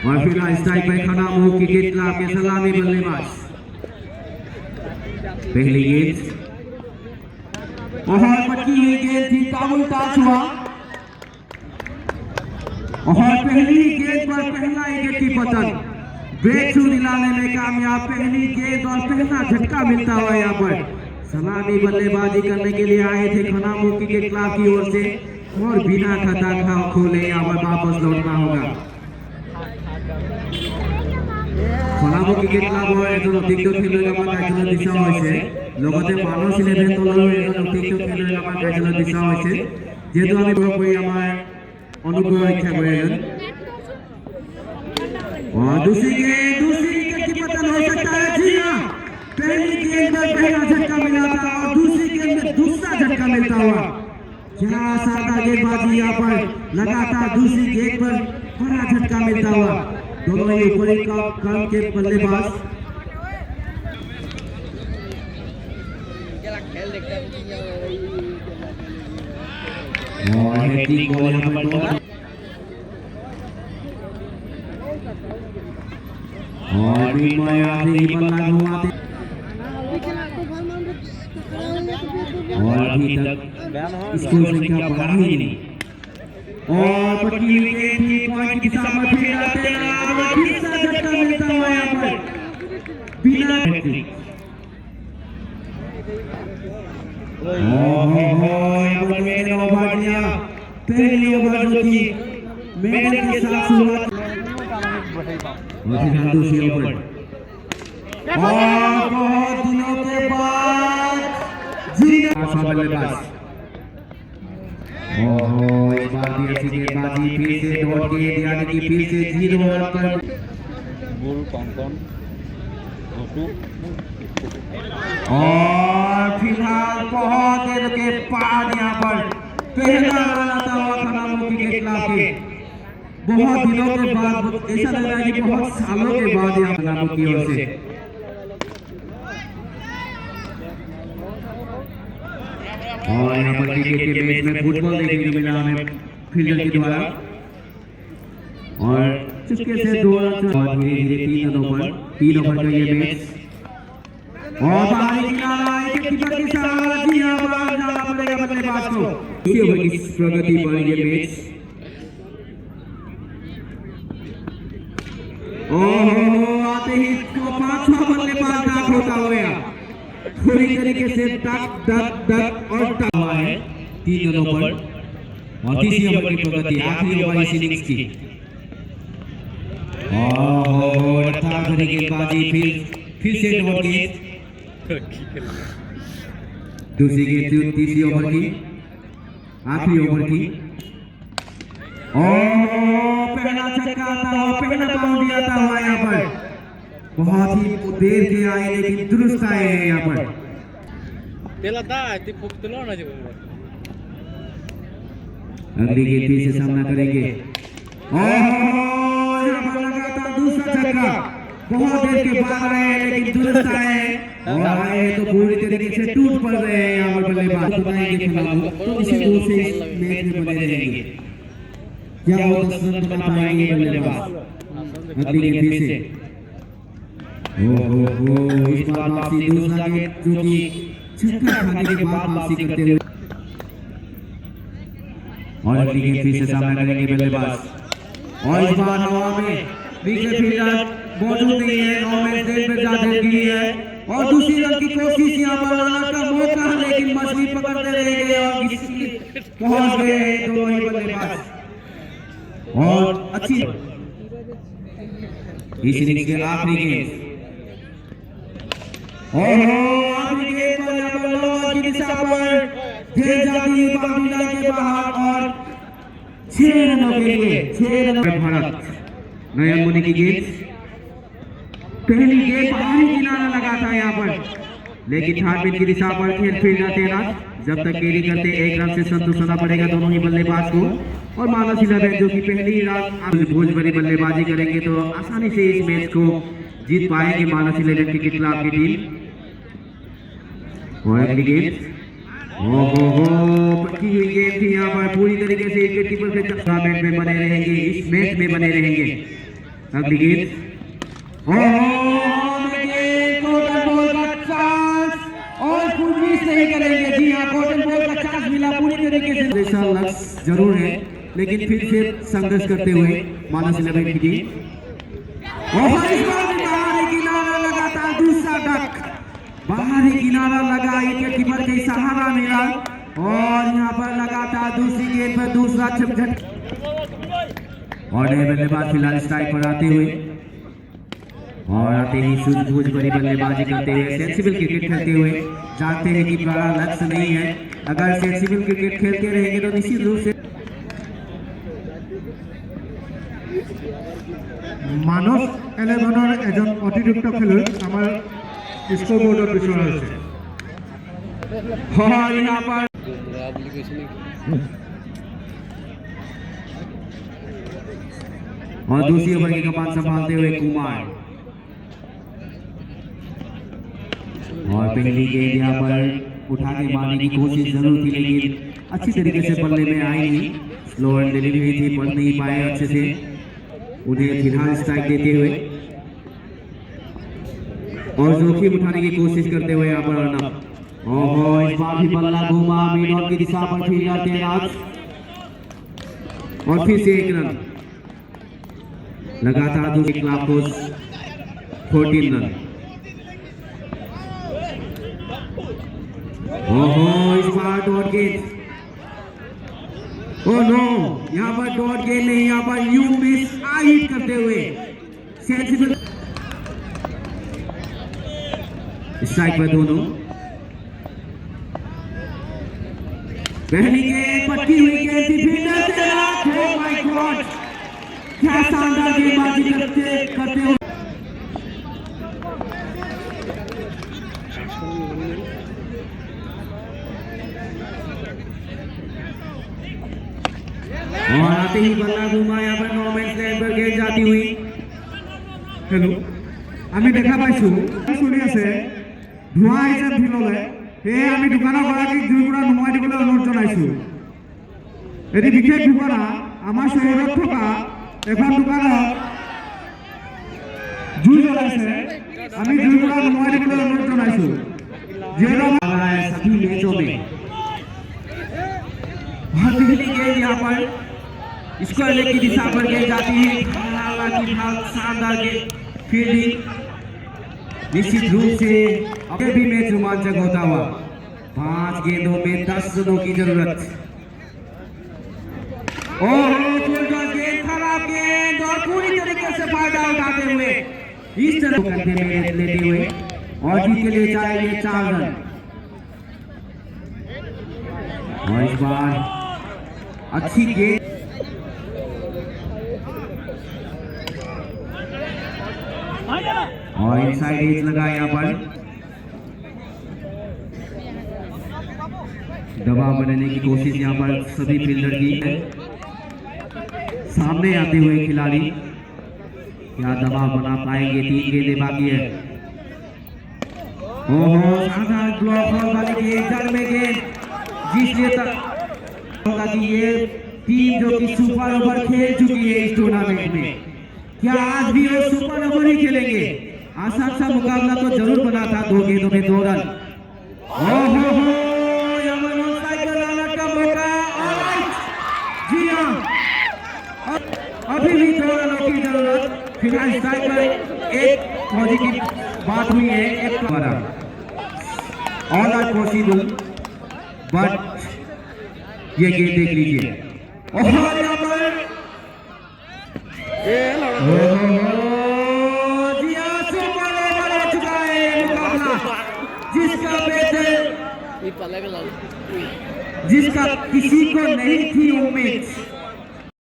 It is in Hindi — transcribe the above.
और फिर स्ट्राइक पे खड़ा हो क्रिकेट क्लब के सलामी बल्लेबाज। पहली गेंद और पटकी हुई गेंद थी, काबुल टच हुआ और पहली गेंद पर पहला विकेट की पतन, ब्रेक थ्रू दिलाने में कामयाब। पहली गेंद और पहला झटका मिलता हुआ यहाँ पर सलामी बल्लेबाजी करने के लिए आए थे खनामू क्रिकेट क्लब की ओर से और बिना खता खोले यहाँ पर वापस लौटना होगा। खनामू क्रिकेट क्लब এজন অতিৰিক্ত খেলুৱৈ আমাৰ কাৰ্যালয়ত বিচৰা হৈছে, লগতে মানস 11 দলৰো এজন অতিৰিক্ত খেলুৱৈ আমাৰ কাৰ্যালয়ত বিচৰা হৈছে, যেহেতু আমি কৰি আমাৰ অনুগ্ৰহ ৰক্ষা কৰিলেন। और दूसरी विकेट की पतन हो सकता है। जी हाँ, पहली गेंद पर पहला झटका मिला था और दूसरी गेंद में दूसरा झटका मिलता हुआ। क्या सादा गेंदबाजी यहाँ पर लगातार दूसरी गेंद पर बड़ा झटका मिलता हुआ। दोनों ही ऊपरी क्रम के बल्लेबाज। और हैट्रिक बॉल यहाँ पर और भी आखिरी बल्ला घुमाते और अभी तक स्कोर संख्या बढ़ा ही नहीं। और पटकी हुई गेंद थी, पॉइंट की दिशा में फिर आते हैं और तीसरा झटका मिलता हुआ यहाँ पर बिना हैट्रिक। मैंने ओवर दिया, पहली ओवर जो थी मेरे के साथ शुरुआत दूसरी ओवर और बहुत दिनों के बाद बल्लेबाज। ओहो, इस बार भी अच्छी गेंदबाजी, फिर से डॉट गेंद यानी कि फिर से 0 ओवर पर बुल कंकन और फिलहाल बहुत देर के बाद यहाँ पर पहला रन आता हुआ खनामू क्रिकेट क्लब के। बहुत दिनों के बाद, ऐसा लग रहा है कि बहुत सालों के बाद यहाँ खनामू की ओर से। और यहाँ पर क्रिकेट के मैच में फुटबॉल देखने को मिला हमें फील्डर के द्वारा और चुपके से 2 रन और धीरे-धीरे 3 ओवर का ये मैच और बाहरी किनारा कीपर के साथ यहाँ पर जाना पड़ेगा बल्लेबाज को। दूसरी ओवर की प्रगति पर ये मैच आते ही 5वां बल्लेबाज डाक होता हुआ पूरी तरीके से टक और टक हुआ है 3 रनों पर। और तीसरी ओवर की प्रगति, आखिरी ओवर इस इनिंग्स की और गेंदबाजी, फिर से डॉट गेंद। दूसरी गेंद तीसरी ओवर की, आखिरी ओवर की और पहला छक्का आता हुआ, पहला बाउंड्री आता हुआ यहाँ पर। बहुत ही देर के आए लेकिन दुरुस्त आए हैं यहाँ पर। अगली गेंद फिर से सामना करेंगे और यहाँ पर लगातार दूसरा छक्का, बहुत देर के बाद आए हैं लेकिन दुरुस्त आए हैं और आए तो पूरी तरीके से टूट पड़ रहे हैं यहाँ पर बल्लेबाज। बताएंगे खिलाड़ी तो इसी दूर से इस मैच में बने रहेंगे, क्या वो 10 रन बना पाएंगे बल्लेबाज। अगली गेंद फिर से इस बार वापसी, दूसरा गेंद जो कि छक्का खाने के बाद वापसी करते हुए और अगली गेंद फिर से सामना करेंगे बल्लेबाज। और इस बार हवा में विकेट फील्डर मौजूद नहीं है, 9 में से ज्यादा की है और दूसरी रन की कोशिश यहाँ पर लाना का मौका है लेकिन मछली पकड़ते रह गए और पहुंच गए दोनों ही बल्लेबाज। और अच्छी इस इनिंग्स के आखिरी गेंद आखिरी गेंद पर यहाँ पर लॉन्ग की दिशा पर गेंद जाती है बाउंड्री लाइन के बाहर और 6 रनों के लिए 6 रनों भारत। नयन मुनि की गेंद, पहली गेंद बाहरी किनारा लगा था यहाँ पर लेकिन 8 की दिशा पर खेल फील्डर तैनात। जब तक कैरी करते 1 रन से संतुष्ट होना पड़ेगा दोनों ही बल्लेबाज को। और मानस 11 जो कि पहली रात भोजपुरी बल्लेबाजी करेंगे तो आसानी से इस मैच को जीत पाएंगे मानस 11 क्रिकेट क्लब की टीम। और अगली गेंद पटकी हुई गेंद थी यहाँ पर पूरी तरीके से विकेट कीपर के टूर्नामेंट में बने रहेंगे, इस मैच में बने रहेंगे। अगली गेंद कॉटन बॉल का चांस और फुल मिस नहीं करेंगे। जी हाँ, कॉटन बॉल का चांस मिला पूरी तरीके से। जैसा लक्ष्य जरूर है, लेकिन फिर से संघर्ष करते हुए मानस 11 की टीम और इस बार भी बाहरी किनारा लगातार दूसरा डक, बाहरी किनारा लगा विकेट कीपर के सहारा मिला और यहाँ पर लगातार दूसरी गेंद पर दूसरा छक्का और नए बल्लेबाज फिलहाल स्ट्राइक पर आते हुए और आते ही सूझबूझ भरी बल्लेबाजी करते हुए सेंसिबल क्रिकेट खेलते हुए जानते हैं कि बड़ा लक्ष्य नहीं है। अगर सेंसिबल क्रिकेट खेलते रहेंगे तो निश्चित रूप से मानस 11 एजन अतिरिक्त खेलुवৈ आमार स्कोरबोर्डत बिचरा होइছে और यहाँ पर और दूसरी ओवर की कमान संभालते हुए कुमार और पहली गेंद यहाँ पर उठा के मारने की कोशिश जरूर थी, लेकिन अच्छी तरीके से बल्ले में आई नहीं। स्लो एंड डिलीवरी थी, पढ़ नहीं पाए अच्छे से। उन्हें फिलहाल स्ट्राइक देते हुए और जोखिम उठाने की कोशिश करते हुए यहाँ पर अर्नब ओहो इस बार भी बल्ला घूमा मिड ऑन की दिशा पर फील्डर तैनात और फिर से एक रन लगातार दूसरे क्लब को 14 रन। ओहो इस बार डॉट गेंद, ओह नो यहाँ पर डॉट गेंद नहीं, यहाँ पर यू मिस आइट करते हुए सेंसिबल स्ट्राइक पर दोनों। पहली गेंद पटकी हुई गेंद थी, फील्डर तैनात। ओह माय गॉड क्या शानदार गेंदबाजी करते हो। और आते ही बल्ला घुमा यहाँ पर नो मैच लैंड पर गेंद जाती हुई। हेलो আমি দেখা পাইছো শুনি আছে ধোঁৱা আহিছে ফিল্ডলৈ, সেয়ে আমি দোকানৰ গৰাকীক জুইকুৰা নুমাই দিবলৈ অনুৰোধ জনাইছোঁ। এটি বিশেষ ঘোষণা, আমাৰ চহৰত থকা এখন দোকানত জুই জ্বলাইছে, আমি জুইকুৰা নুমাই দিবলৈ অনুৰোধ জনাইছোঁ। যিহেতু सभी मैचों में पहली गेंद यहाँ पर स्क्वायर लेग की दिशा पर गेंद जाती है, हालांकि शानदार गेंद फील्डिंग निश्चित रूप से अभी भी मैच रोमांचक होता हुआ। 5 गेंदों में 10 रनों की जरूरत। और गेंद खराब गेंद और पूरी तरीके से फायदा उठाते हुए इस तरह करते में लेते हुए और जीत के लिए चाहिए 4 रन। और इस बार अच्छी गेंद और इनसाइड एज लगा यहाँ पर दबाव बनाने की कोशिश यहाँ पर सभी फील्डर की है। सामने आते हुए खिलाड़ी क्या दबाव बना पाएंगे। 3 गेंदें बाकी है। ओहो शानदार ब्लॉक वाली गेंद, जड़ में गेंद जिसलिए तक होगा कि ये टीम जो कि सुपर ओवर खेल चुकी है इस टूर्नामेंट में, क्या आज भी वो सुपर ओवर ही खेलेंगे। आसान सा मुकाबला तो जरूर बना था। 2 गेंदों में 2 रन। ओहो का मौका। जी हाँ, अभी भी 2 रनों की जरूरत। फिलहाल स्ट्राइक पर एक पॉजिटिव बात हुई है, एक बड़ा ऑल आर पॉसिबल, बट ये गेंद देख लीजिए। और यहाँ पर जिसका किसी को नहीं थी उम्मीद,